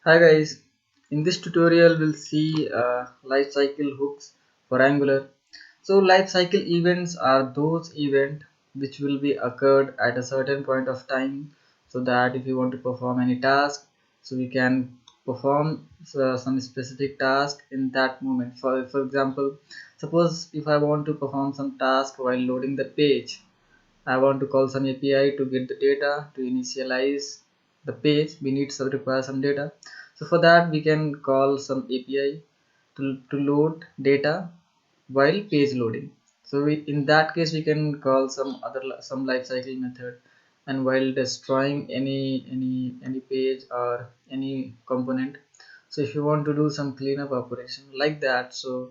Hi guys, in this tutorial we'll see life cycle hooks for Angular. So life cycle events are those events which will be occurred at a certain point of time, so that if you want to perform any task, so we can perform some specific task in that moment. For example, suppose if I want to perform some task while loading the page, I want to call some API to get the data to initialize the page. We need to require some data. So for that we can call some API to load data while page loading. So in that case we can call some lifecycle method, and while destroying any page or any component. So if you want to do some cleanup operation like that, so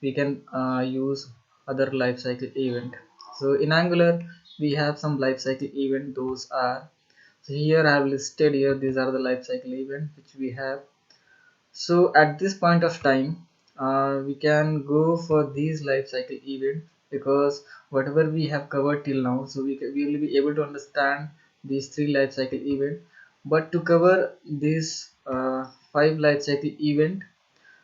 we can use other lifecycle event. So in Angular we have some lifecycle event. Those are, so here I have listed here, these are the lifecycle event which we have. So at this point of time, we can go for these life cycle event, because whatever we have covered till now, so we will be able to understand these three life cycle event. But to cover these five life cycle event,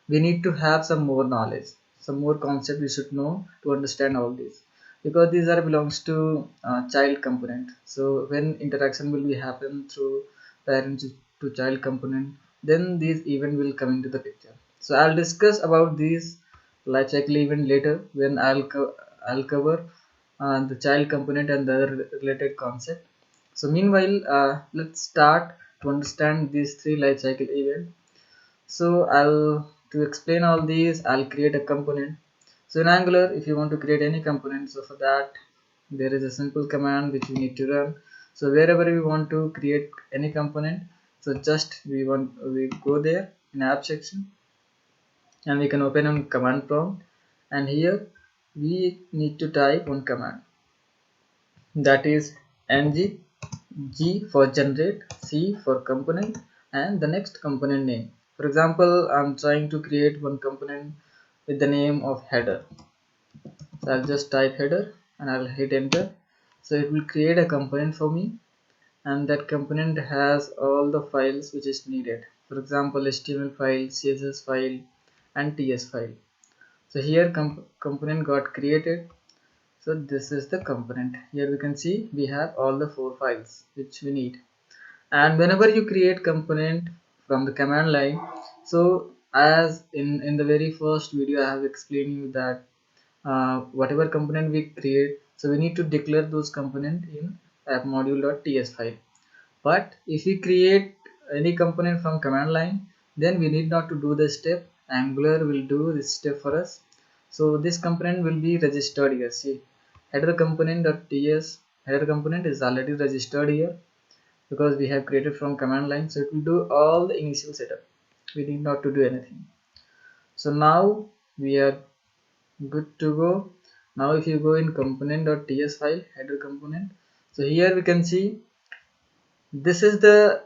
we need to have some more knowledge, some more concept we should know to understand all this, because these are belongs to child component. So when interaction will be happen through parent to child component, then these event will come into the picture. So I'll discuss about these lifecycle event later when I'll cover the child component and the other related concept. So meanwhile, let's start to understand these three lifecycle event. So I'll to explain all these, I'll create a component. So in Angular, if you want to create any component, so for that there is a simple command which we need to run. So wherever we want to create any component, so just we go there in app section, and we can open a command prompt, and here we need to type one command, that is ng G for generate, C for component, and the next component name. For example, I'm trying to create one component with the name of header. So I'll just type header and I'll hit enter. So it will create a component for me, and that component has all the files which is needed. For example, HTML file, CSS file, and TS file. So here component got created. So this is the component. Here we can see we have all the four files which we need. And whenever you create component from the command line, so as in the very first video I have explained you that whatever component we create, so we need to declare those component in app module.ts file. But if we create any component from command line, then we need not to do the step. Angular will do this step for us. So this component will be registered here. See, header component.ts header component is already registered here, because we have created from command line. So it will do all the initial setup. We need not to do anything. So now we are good to go. Now if you go in component.ts file, header component, so here we can see this is the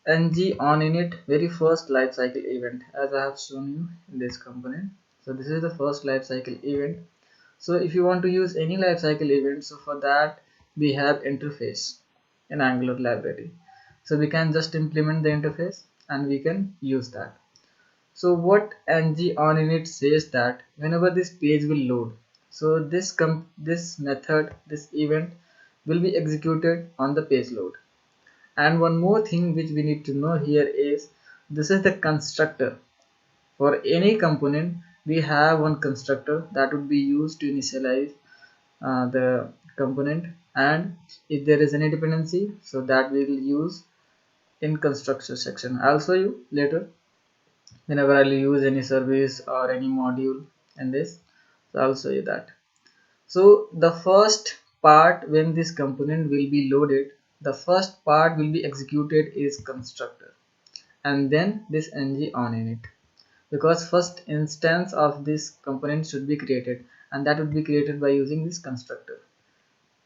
ng on init very first lifecycle event, as I have shown you in this component. So this is the first lifecycle event. So if you want to use any lifecycle event, so for that we have interface in Angular library. So we can just implement the interface and we can use that. So what ng on init says that whenever this page will load, so this method, this event will be executed on the page load. And one more thing which we need to know here is, this is the constructor. For any component we have one constructor that would be used to initialize the component, and if there is any dependency, so that we will use in constructor section. I'll show you later whenever I'll use any service or any module in this. So I'll show you that. So the first part, when this component will be loaded, the first part will be executed is constructor, and then this ng on init, because first instance of this component should be created, and that would be created by using this constructor.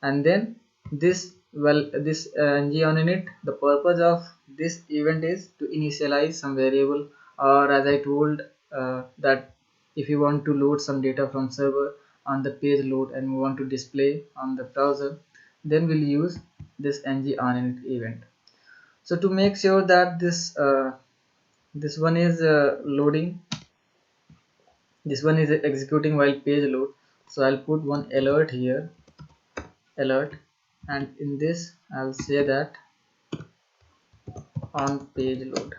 And then this ng on init, the purpose of this event is to initialize some variable, or as I told that if you want to load some data from server on the page load and we want to display on the browser, then we'll use this ng on init event. So to make sure that this This one is loading. This one is executing while page load. So I'll put one alert here, alert, and in this I'll say that on page load,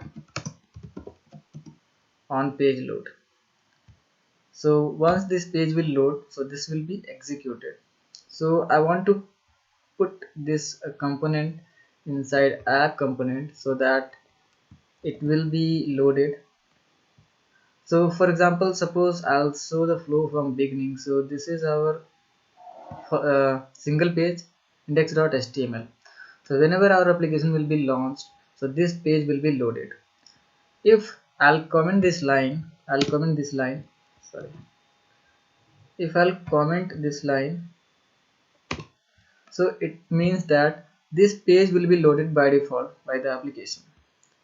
on page load. So once this page will load, so this will be executed. So I want to put this component inside app component so that it will be loaded. So for example, suppose I'll show the flow from beginning. So this is our single page index.html. So whenever our application will be launched, so this page will be loaded. If I'll comment this line, sorry, if I'll comment this line, so it means that this page will be loaded by default by the application.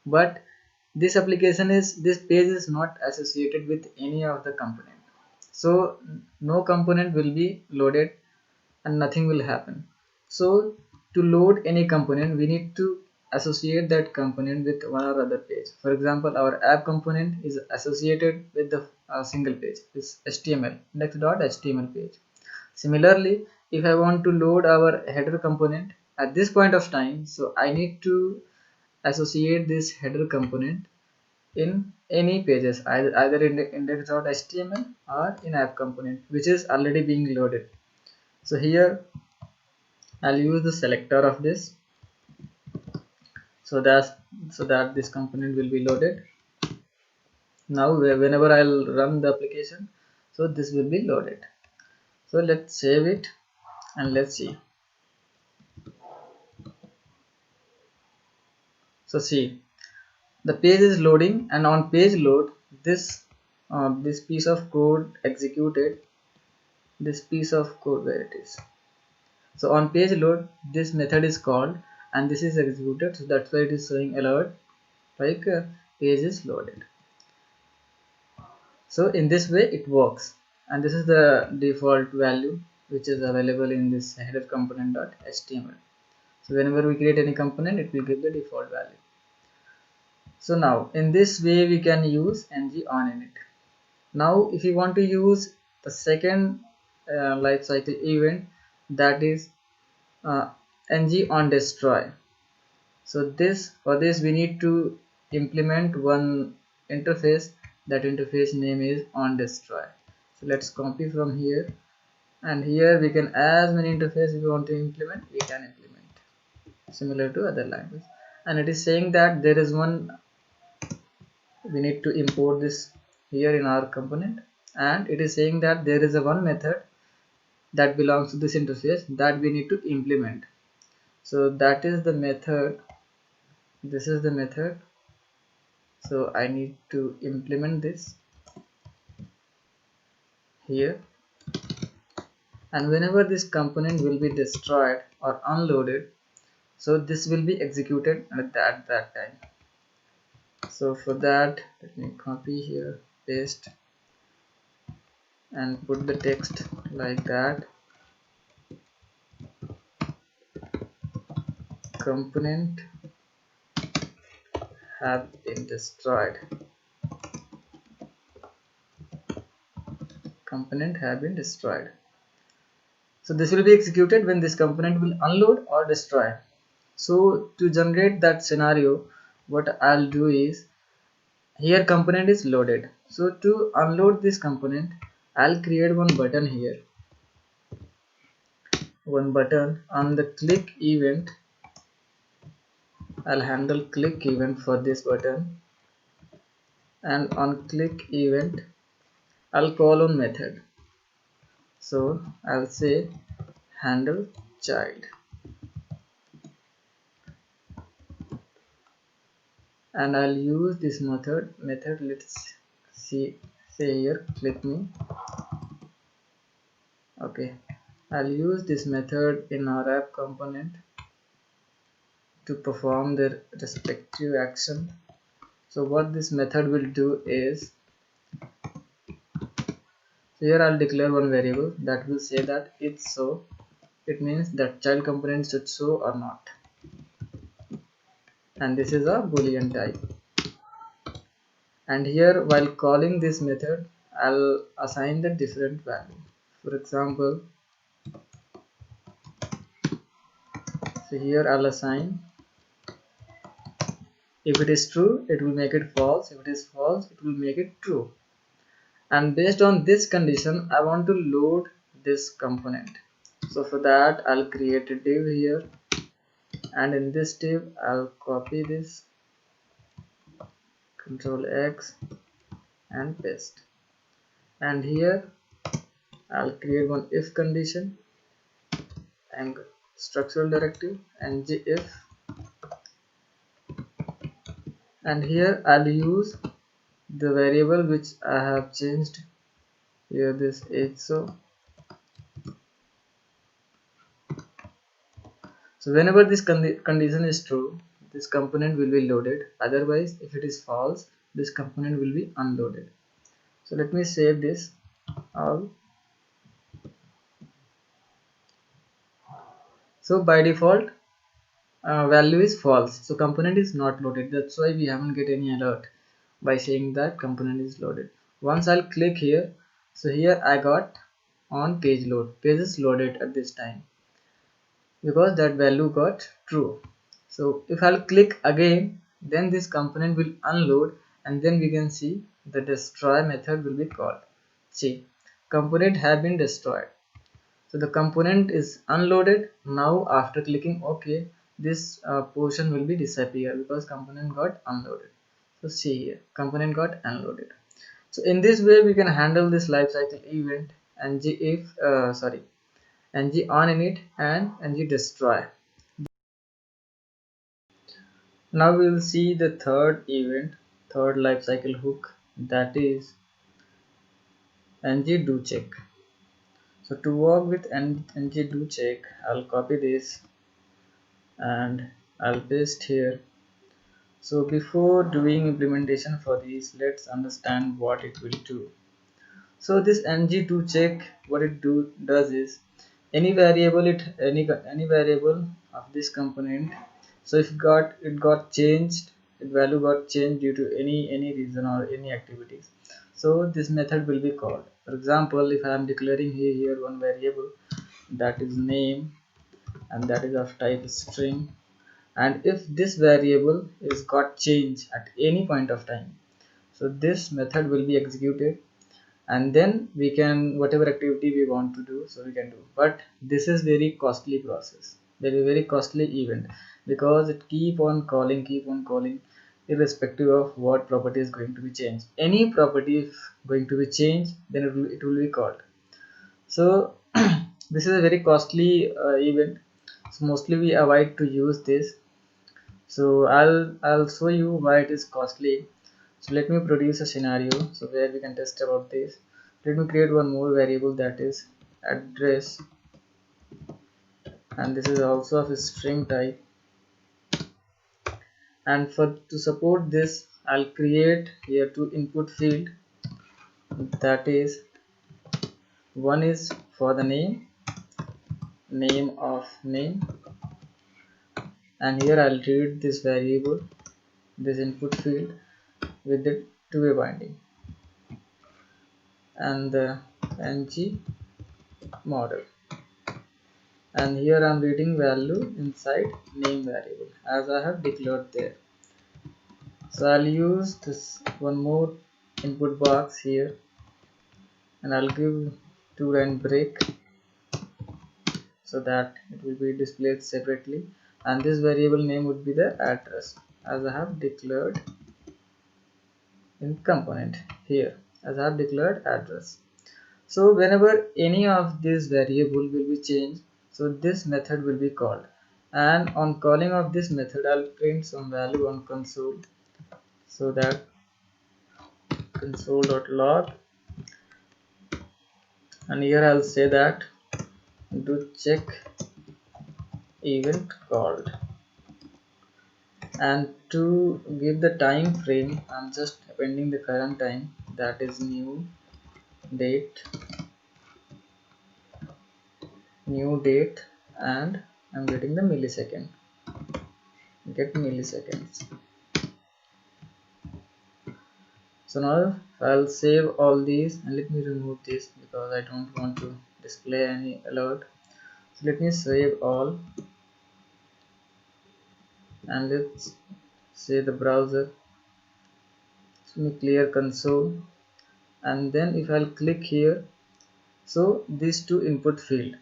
But this page is not associated with any of the component. So no component will be loaded and nothing will happen. So to load any component, we need to associate that component with one or other page. For example, our app component is associated with the single page, this HTML index.html page. Similarly, if I want to load our header component at this point of time, so I need to associate this header component in any pages, either in index.html or in app component, which is already being loaded. So here I'll use the selector of this, so that this component will be loaded. Now whenever I'll run the application, so this will be loaded. So let's save it and let's see. So see, the page is loading, and on page load, this piece of code executed. This piece of code, where it is. So on page load, this method is called and this is executed. So that's why it is showing alert like page is loaded. So in this way it works, and this is the default value which is available in this header component.html. So whenever we create any component, it will give the default value. So now in this way we can use ng on init. Now if you want to use the second lifecycle event, that is ng on destroy. So for this we need to implement one interface. That interface name is on destroy. So let's copy from here, and here we can, as many interface we want to implement, we can implement similar to other language. And it is saying that there is one, we need to import this here in our component, and it is saying that there is a one method that belongs to this interface that we need to implement. So that is the method, this is the method. So I need to implement this here, and whenever this component will be destroyed or unloaded, so this will be executed at that time. So for that, let me copy here, paste, and put the text like that. Component have been destroyed. Component have been destroyed. So this will be executed when this component will unload or destroy. So to generate that scenario, what I'll do is, here component is loaded. So to unload this component, I'll create one button here. One button on the click event. I'll handle click event for this button, and on click event I'll call on method. So I'll say handle child, and I'll use this method. Let's see, say here click me. Okay, I'll use this method in our app component to perform their respective action. So what this method will do is, here I'll declare one variable that will say that it's so. It means that child component should show or not, and this is a boolean type. And here while calling this method, I'll assign the different value. For example, so here I'll assign, if it is true it will make it false, if it is false it will make it true. And based on this condition I want to load this component. So for that I'll create a div here, and in this div I'll copy this, Control X and paste. And here I'll create one if condition and structural directive ng if, and here I'll use the variable which I have changed here, this age. So whenever this condition is true, this component will be loaded. Otherwise, if it is false, this component will be unloaded. So let me save this all. So by default, value is false. So component is not loaded. That's why we haven't get any alert by saying that component is loaded. Once I'll click here, so here I got on page load. Page is loaded at this time because that value got true. So if I'll click again, then this component will unload, and then we can see the destroy method will be called. See, component have been destroyed. So the component is unloaded. Now after clicking OK, this portion will be disappear because component got unloaded. So see here, component got unloaded. So in this way we can handle this lifecycle event ng if ng on init and ng destroy. Now we will see the third event, third lifecycle hook, that is ng do check. So to work with ng do check, I'll copy this and I'll paste here. So before doing implementation for these, let's understand what it will do. So this ng do check, what it does is any variable any variable of this component. So if it got changed, its value got changed due to any reason or any activities. So this method will be called. For example, if I am declaring here one variable that is name and that is of type string, and if this variable is got changed at any point of time, so this method will be executed, and then we can whatever activity we want to do, so we can do. But this is very costly process, very costly event, because it keep on calling irrespective of what property is going to be changed. Any property if going to be changed, then it will be called. So this is a very costly event, so mostly we avoid to use this. So I'll show you why it is costly. So let me produce a scenario so where we can test about this. Let me create one more variable, that is address, and this is also of a string type. And for to support this, I'll create here two input field, that is one is for the name of name, and here I'll read this variable, this input field, with the two-way binding and the ng model. And here I'm reading value inside name variable as I have declared there. So I'll use this one more input box here, and I'll give 2-line break so that it will be displayed separately, and this variable name would be the address as I have declared in component here, as I have declared address. So whenever any of these variable will be changed, so this method will be called, and on calling of this method I'll print some value on console, so that console.log, and here I'll say that do check event called, and to give the time frame I'm just appending the current time, that is new date, and I'm getting the millisecond, get milliseconds. So now I'll save all these, and let me remove this because I don't want to display any alert. So let me save all, and let's say the browser. So let me clear console, and then if I'll click here, so these two input field.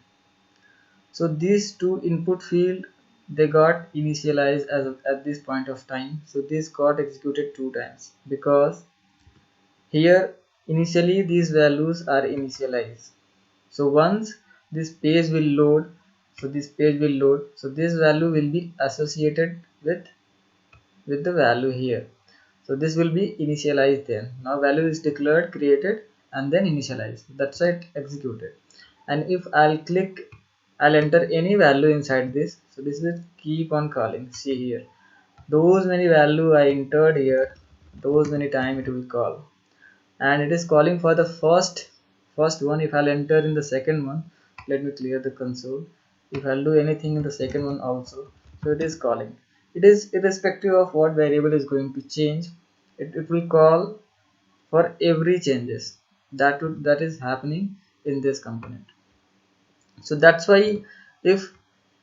So these two input field, they got initialized at this point of time. So this got executed two times because here initially these values are initialized. So once this page will load, so this value will be associated with the value here. So this will be initialized then. Now value is declared, created, and then initialized. That's it, executed. And if I'll enter any value inside this. So this will keep on calling. See here, those many value I entered here, those many time it will call, and it is calling for the first one. If I'll enter in the second one, let me clear the console. If I'll do anything in the second one also, so it is calling. It is irrespective of what variable is going to change. It will call for every changes that is happening in this component. So that's why if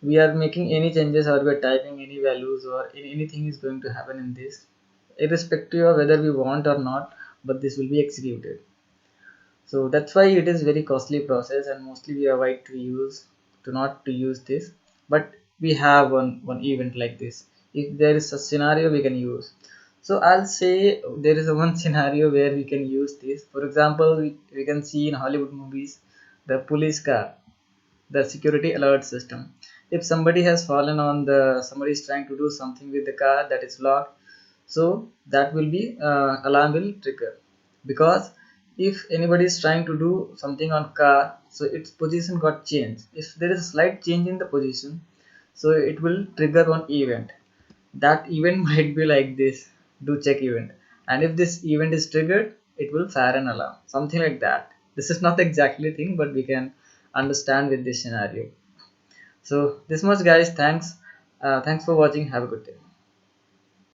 we are making any changes or we're typing any values or anything is going to happen in this, irrespective of whether we want or not, but this will be executed. So that's why it is very costly process, and mostly we avoid to not to use this. But we have one event like this. If there is a scenario we can use. So I'll say there is a one scenario where we can use this. For example, we can see in Hollywood movies the police car, the security alert system. If somebody has fallen on the somebody is trying to do something with the car that is locked, so that will be alarm will trigger. Because if anybody is trying to do something on car, so its position got changed. If there is a slight change in the position, so it will trigger one event. That event might be like this: do check event. And if this event is triggered, it will fire an alarm, something like that. This is not exactly thing, but we can understand with this scenario. So this much guys, thanks for watching. Have a good day.